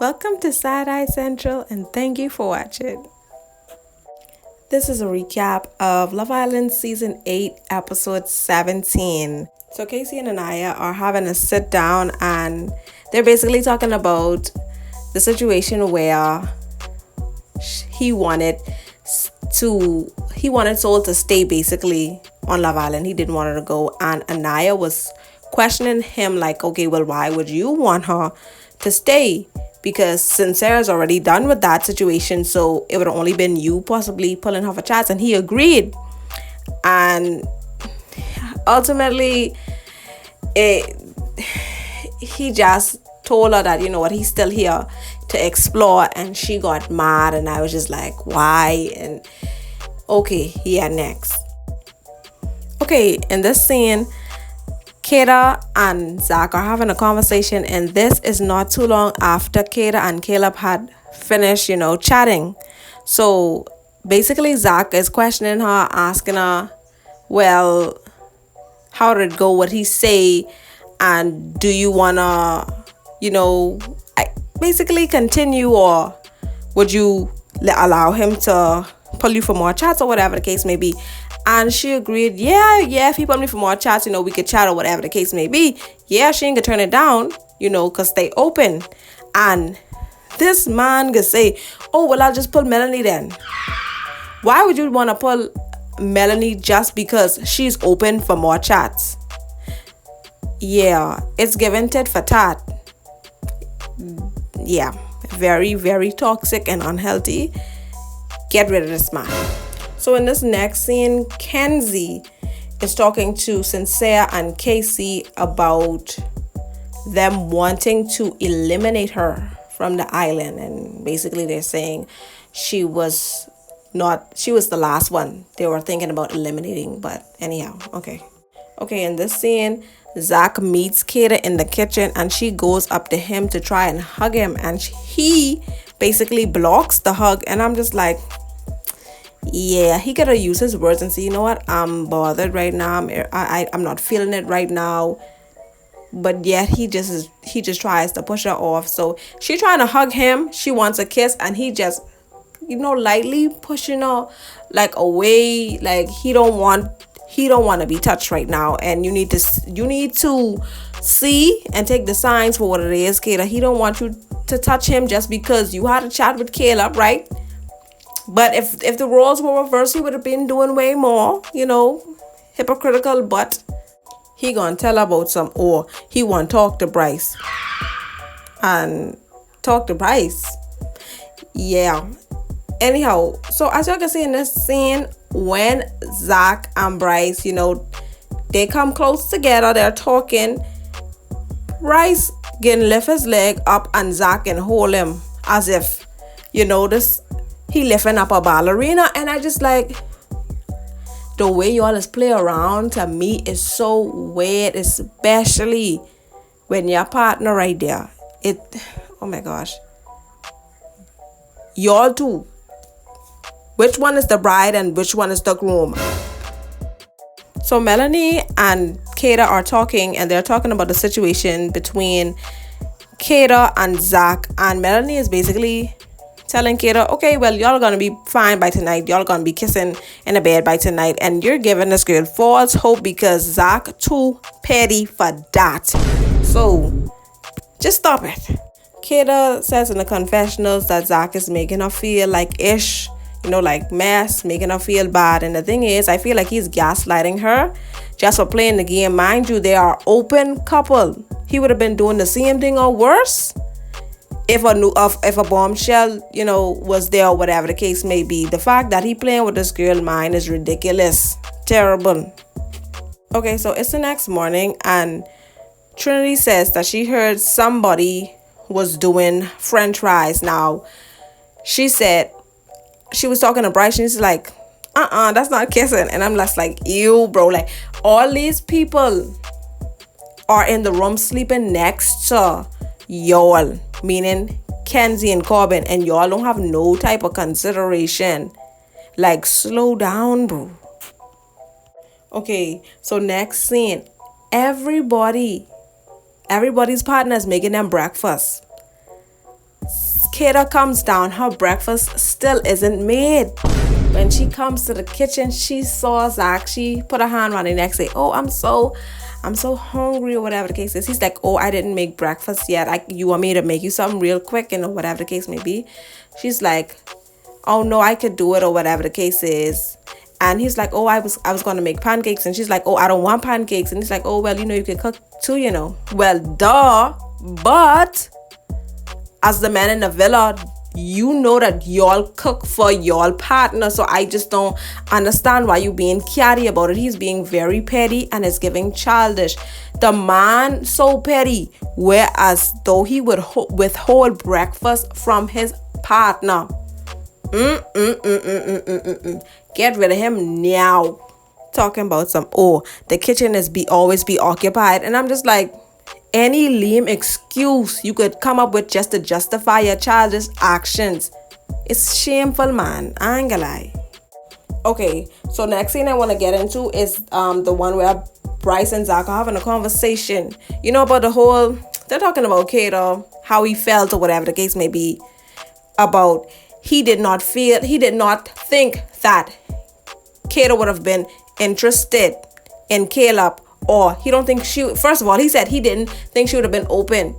Welcome to Side Eye Central and thank you for watching. This is a recap of Love Island Season 8, Episode 17. So Casey and Anaya are having a sit down and they're basically talking about the situation where he wanted Soul to stay basically on Love Island. He didn't want her to go, and Anaya was questioning him like, okay, well, why would you want her to stay? Because Sincera's already done with that situation, so it would have only been you possibly pulling her for chats. And he agreed, and ultimately he just told her that, you know what, he's still here to explore, and she got mad. And I was just like, why? And okay, yeah, next. Okay, in this scene, Kata and Zach are having a conversation, and this is not too long after Kata and Caleb had finished, chatting. So basically Zach is questioning her, asking her, well, how did it go? What he say? And do you wanna, basically continue, or would you allow him to pull you for more chats or whatever the case may be? And she agreed, yeah, if he put me for more chats, we could chat or whatever the case may be. Yeah, she ain't gonna turn it down, cause they open. And this man could say, oh, well, I'll just pull Melanie then. Why would you want to pull Melanie just because she's open for more chats? Yeah, it's given tit for tat. Yeah, very, very toxic and unhealthy. Get rid of this man. So in this next scene, Kenzie is talking to Sincere and Casey about them wanting to eliminate her from the island. And basically they're saying she was the last one they were thinking about eliminating. But anyhow, okay, in this scene, Zach meets Kata in the kitchen and she goes up to him to try and hug him, and he basically blocks the hug. And I'm just like, yeah, he gotta use his words and say, you know what, I'm bothered right now, I'm not feeling it right now. But yet he just tries to push her off. So she trying to hug him, she wants a kiss, and he just lightly pushing her like away, like he don't want to be touched right now. And you need to see and take the signs for what it is, Kayla. He don't want you to touch him just because you had a chat with Caleb, right? But if the roles were reversed, he would have been doing way more, hypocritical. But he gonna tell about some, or he want to talk to Bryce. And talk to Bryce. Yeah. Anyhow, so as you can see in this scene, when Zach and Bryce, they come close together, they're talking, Bryce can lift his leg up and Zach can hold him as if, he lifting up a ballerina. And I just like, the way y'all is play around, to me, is so weird, especially when your partner right there. Oh my gosh. Y'all too. Which one is the bride and which one is the groom? So Melanie and Kata are talking, and they're talking about the situation between Kata and Zach. And Melanie is basically telling Kata, okay, well, y'all are gonna be fine by tonight. Y'all gonna be kissing in the bed by tonight. And you're giving this girl false hope because Zach too petty for that. So just stop it. Kata says in the confessionals that Zach is making her feel like ish, like mess, making her feel bad. And the thing is, I feel like he's gaslighting her just for playing the game. Mind you, they are open couple. He would have been doing the same thing or worse if a bombshell, was there or whatever the case may be. The fact that he playing with this girl mind is ridiculous. Terrible. Okay, so it's the next morning, and Trinity says that she heard somebody was doing French fries. Now, she said, she was talking to Bryce, and she's like, that's not kissing. And I'm just like, ew, bro. Like, all these people are in the room sleeping next to y'all, meaning Kenzie and Corbin, and y'all don't have no type of consideration. Like, slow down, bro. Okay, so next scene, everybody's partner is making them breakfast. Kata comes down, her breakfast still isn't made. When she comes to the kitchen, she saw Zach. She put her hand on the neck, say, "Oh, I'm so hungry," or whatever the case is. He's like, "Oh, I didn't make breakfast yet. You want me to make you something real quick," whatever the case may be. She's like, "Oh no, I could do it," or whatever the case is. And he's like, "Oh, I was gonna make pancakes," and she's like, "Oh, I don't want pancakes," and he's like, "Oh, well, you can cook too. Well, duh, but as the man in the villa, you know that y'all cook for y'all partner, so I just don't understand why you being catty about it. He's being very petty and is giving childish. The man so petty, whereas though he would withhold breakfast from his partner. Get rid of him now. Talking about the kitchen is always be occupied, and I'm just like, any lame excuse you could come up with just to justify your childish actions. It's shameful, man. I ain't gonna lie. Okay, so next thing I want to get into is the one where Bryce and Zach are having a conversation. About the whole, they're talking about Kata, how he felt or whatever the case may be, about he did not think that Kata would have been interested in Caleb, or he don't think first of all, he said he didn't think she would have been open.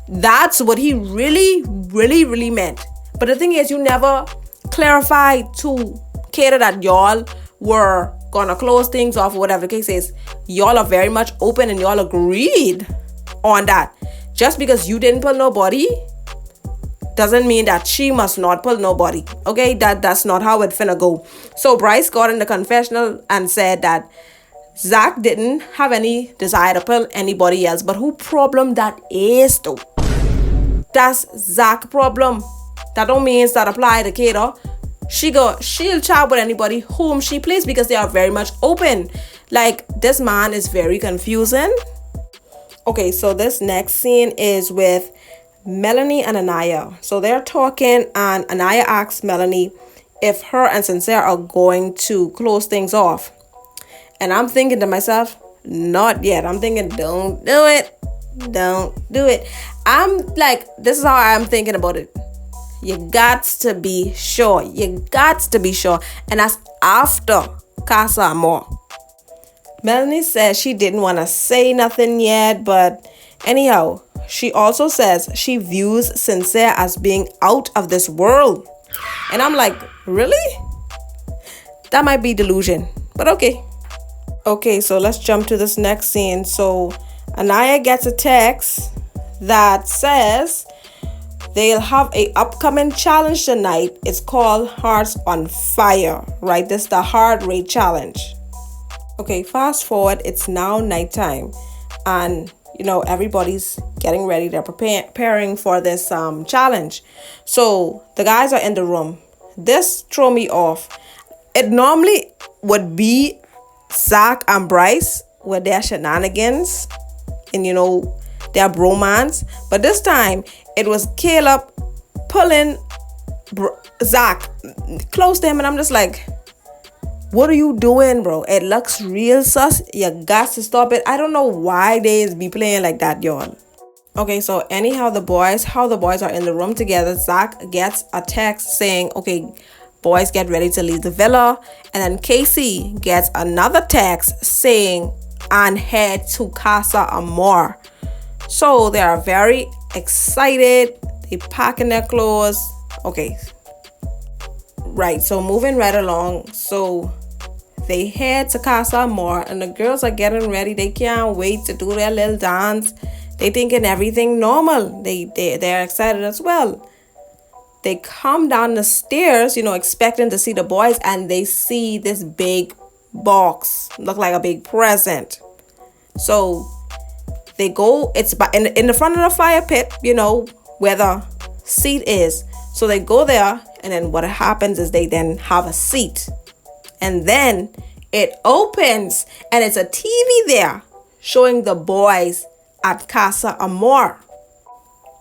That's what he really, really, really meant. But the thing is, you never clarified to Kata that y'all were gonna close things off, or whatever the case is. Y'all are very much open and y'all agreed on that. Just because you didn't pull nobody doesn't mean that she must not pull nobody. Okay, that's not how it finna go. So Bryce got in the confessional and said that Zach didn't have any desire to pull anybody else. But who problem that is though? That's Zach's problem. That don't mean that apply to Kata. She'll chat with anybody whom she please because they are very much open. Like, this man is very confusing. Okay, so this next scene is with Melanie and Anaya. So they're talking, and Anaya asks Melanie if her and Sincere are going to close things off. And I'm thinking to myself, not yet. I'm thinking, don't do it. Don't do it. I'm like, this is how I'm thinking about it. You got to be sure. You got to be sure. And that's after Casa Amor. Melanie says she didn't want to say nothing yet, but anyhow, she also says she views Sincere as being out of this world. And I'm like, really? That might be delusion, but okay. Okay, so let's jump to this next scene. So Anaya gets a text that says they'll have a upcoming challenge tonight. It's called Hearts on Fire, right? This is the heart rate challenge. Okay, fast forward. It's now nighttime, and everybody's getting ready. They're preparing for this challenge. So the guys are in the room. This threw me off. It normally would be Zach and Bryce with their shenanigans and their bromance, but this time it was Caleb pulling Zach close to him, and I'm just like, what are you doing, bro? It looks real sus. You got to stop it. I don't know why they be playing like that, y'all. Okay, so anyhow, the boys are in the room together. Zach gets a text saying, okay, boys, get ready to leave the villa. And then Casey gets another text saying, and head to Casa Amor. So they are very excited. They packing their clothes. Okay. Right, so moving right along. So they head to Casa Amor, and the girls are getting ready. They can't wait to do their little dance. They thinking everything normal. They're excited as well. They come down the stairs, expecting to see the boys, and they see this big box, look like a big present. So they go, it's in the front of the fire pit, where the seat is. So they go there, and then what happens is they then have a seat. And then it opens, and it's a TV there showing the boys at Casa Amor.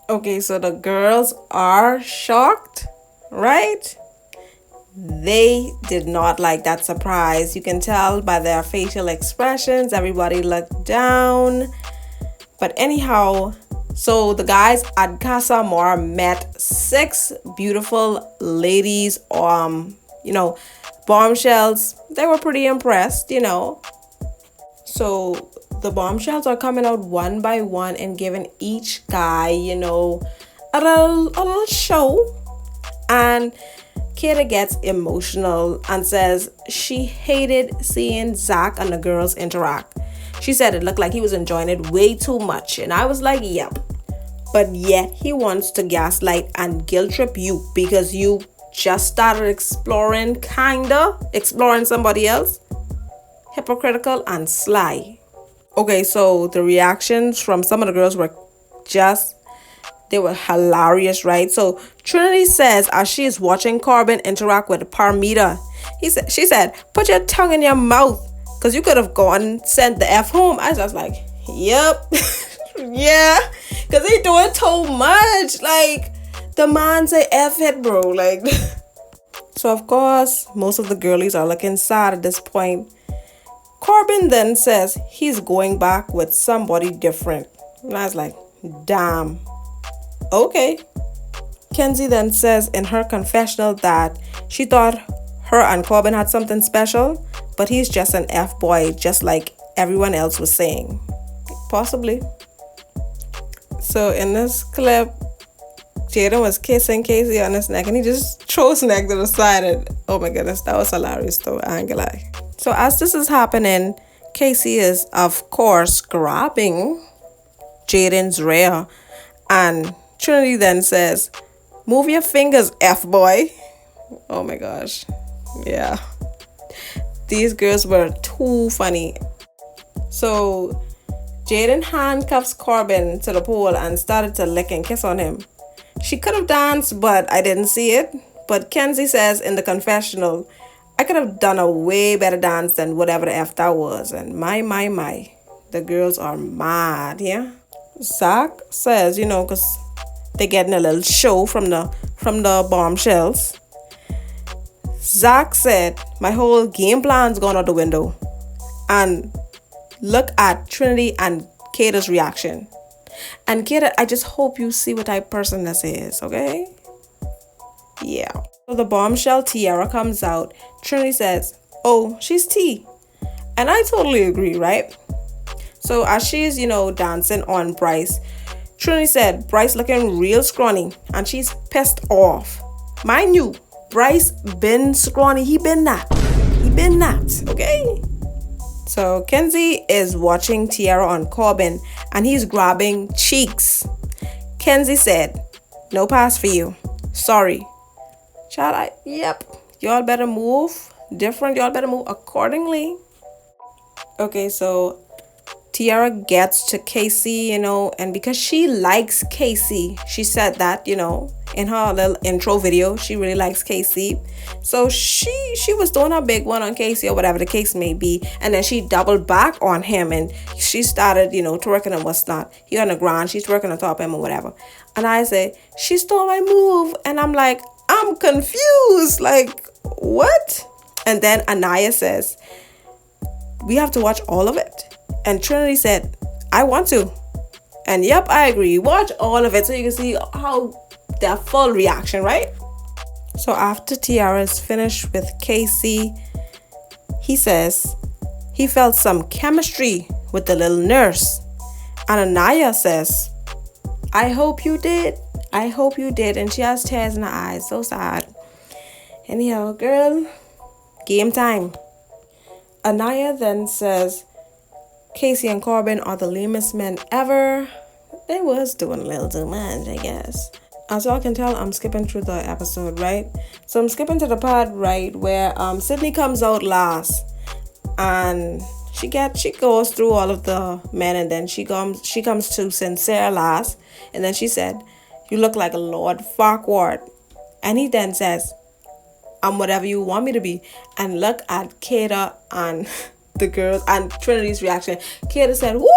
Okay, so the girls are shocked, right? They did not like that surprise. You can tell by their facial expressions. Everybody looked down. But anyhow, So the guys at Casa Mora met 6 beautiful ladies, you know, bombshells. They were pretty impressed, you know. So the bombshells are coming out one by one and giving each guy, you know, a little show. And Kata gets emotional and says she hated seeing Zach and the girls interact. She said it looked like he was enjoying it way too much. And I was like, yep. But yet he wants to gaslight and guilt trip you because you just started exploring somebody else. Hypocritical and sly. Okay, so the reactions from some of the girls were they were hilarious, right? So Trinity says as she is watching Corbin interact with Parmita, she said, put your tongue in your mouth, because you could have gone and sent the F home. I was like, yep. Yeah, because he doing too much. Like, the man say F it, bro. Like, so of course, most of the girlies are looking sad at this point. Corbin then says he's going back with somebody different. And I was like, damn. Okay. Kenzie then says in her confessional that she thought her and Corbin had something special, but he's just an F-boy, just like everyone else was saying. Possibly. So in this clip, Jaden was kissing Casey on his neck and he just threw his neck to the side. And oh my goodness, that was hilarious though, I ain't gonna lie. So as this is happening, Casey is of course grabbing Jaden's rear, and Trinity then says, move your fingers, F-boy. Oh my gosh. Yeah. These girls were too funny. So Jaden handcuffs Corbin to the pole and started to lick and kiss on him. She could have danced, but I didn't see it. But Kenzie says in the confessional, I could have done a way better dance than whatever the F that was. And my. The girls are mad, yeah? Zach says, you know, because they're getting a little show from the bombshells. Zach said, my whole game plan's gone out the window. And look at Trinity and Kata's reaction. And Kata, I just hope you see what type of person this is, okay? Yeah. So the bombshell Tiara comes out. Trinity says, oh, she's T. And I totally agree, right? So as she's, you know, dancing on Bryce, Trinity said, Bryce looking real scrawny. And she's pissed off. Mind you, Bryce been scrawny. He been that, okay? So Kenzie is watching Tiara on Corbin and he's grabbing cheeks. Kenzie said, no pass for you. Sorry. Child, yep. Y'all better move different. Y'all better move accordingly. Okay, so Tiara gets to Casey, you know, and because she likes Casey, she said that, you know, in her little intro video, she really likes Casey. So she was doing a big one on Casey or whatever the case may be. And then she doubled back on him and she started, you know, twerking and what's not. He on the ground, she's twerking on top of him or whatever. And I say, she stole my move. And I'm like, I'm confused. Like, what? And then Anaya says, we have to watch all of it. And Trinity said, I want to. And yep, I agree. Watch all of it so you can see how their full reaction, right? So after Tiara is finished with Casey, he says he felt some chemistry with the little nurse. And Anaya says, I hope you did. I hope you did. And she has tears in her eyes. So sad. Anyhow, girl, game time. Anaya then says, Casey and Corbin are the lamest men ever. They was doing a little too much, I guess. As y'all can tell, I'm skipping through the episode, right? So I'm skipping to the part, right, where Sydney comes out last. And she goes through all of the men, and then she comes to Sincere last. And then she said, you look like a Lord Farquhar. And he then says, I'm whatever you want me to be. And look at Kata and the girls and Trinity's reaction. Kata said, woo!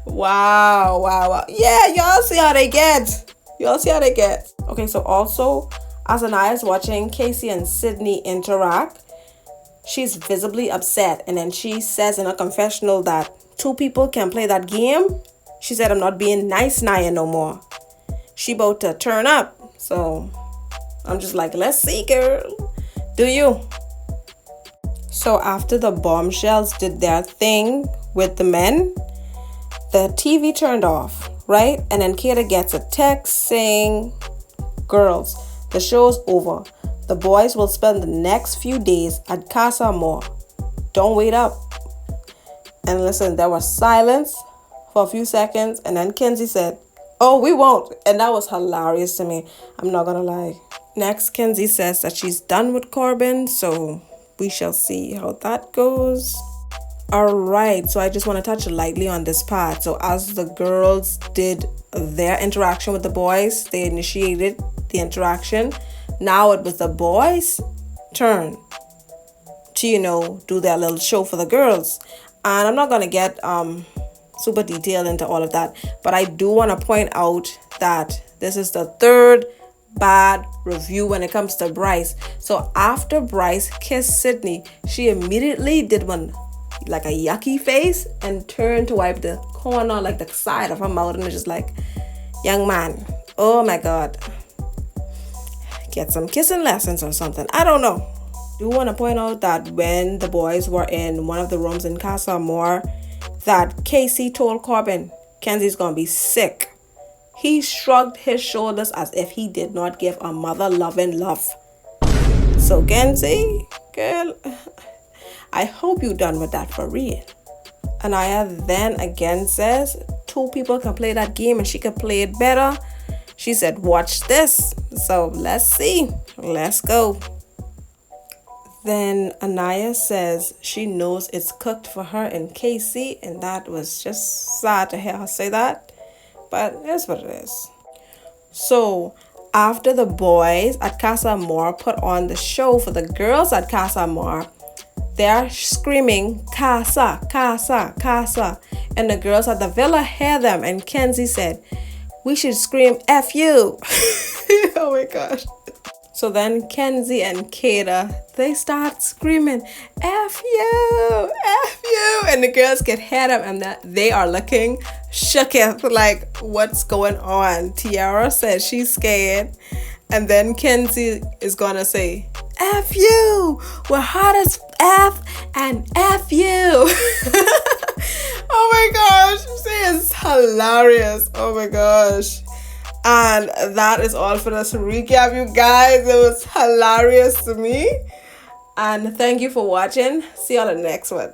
Wow. Yeah, y'all see how they get. Okay, so also, as Anaya's watching Casey and Sydney interact, she's visibly upset. And then she says in a confessional that two people can play that game. She said, I'm not being nice Naya no more. She about to turn up. So I'm just like, let's see, girl. Do you? So after the bombshells did their thing with the men, the TV turned off, right? And then Kata gets a text saying, girls, the show's over. The boys will spend the next few days at Casa Amor. Don't wait up. And listen, there was silence for a few seconds. And then Kenzie said, oh, we won't. And that was hilarious to me. I'm not going to lie. Next, Kenzie says that she's done with Corbin. So we shall see how that goes. All right. So I just want to touch lightly on this part. So as the girls did their interaction with the boys, they initiated the interaction. Now it was the boys' turn to, do their little show for the girls. And I'm not going to get super detailed into all of that. But I do want to point out that this is the third bad review when it comes to Bryce. So after Bryce kissed Sydney, she immediately did one like a yucky face and turned to wipe the corner, like the side of her mouth, and was just like, young man, oh my God, get some kissing lessons or something. I don't know. I do want to point out that when the boys were in one of the rooms in Casa Amor, that Casey told Corbin, Kenzie's gonna be sick. He shrugged his shoulders as if he did not give a mother loving love. So Kenzie, girl, I hope you done with that for real. Anaya then again says, two people can play that game and she could play it better. She said, watch this. So let's see. Let's go. Then Anaya says she knows it's cooked for her and Casey, and that was just sad to hear her say that. But it's what it is. So after the boys at Casa Amor put on the show for the girls at Casa Amor, they're screaming, Casa, Casa, Casa. And the girls at the villa hear them, and Kenzie said, we should scream F you. Oh my gosh. So then Kenzie and Kata, they start screaming, F you, F you. And the girls can hear them, and that they are looking shooketh, like, what's going on? Tiara says she's scared. And then Kenzie is going to say, F you, we're hot as F and F you. Oh my gosh, she is hilarious. Oh my gosh. And that is all for this recap, you guys. It was hilarious to me. And thank you for watching. See you on the next one.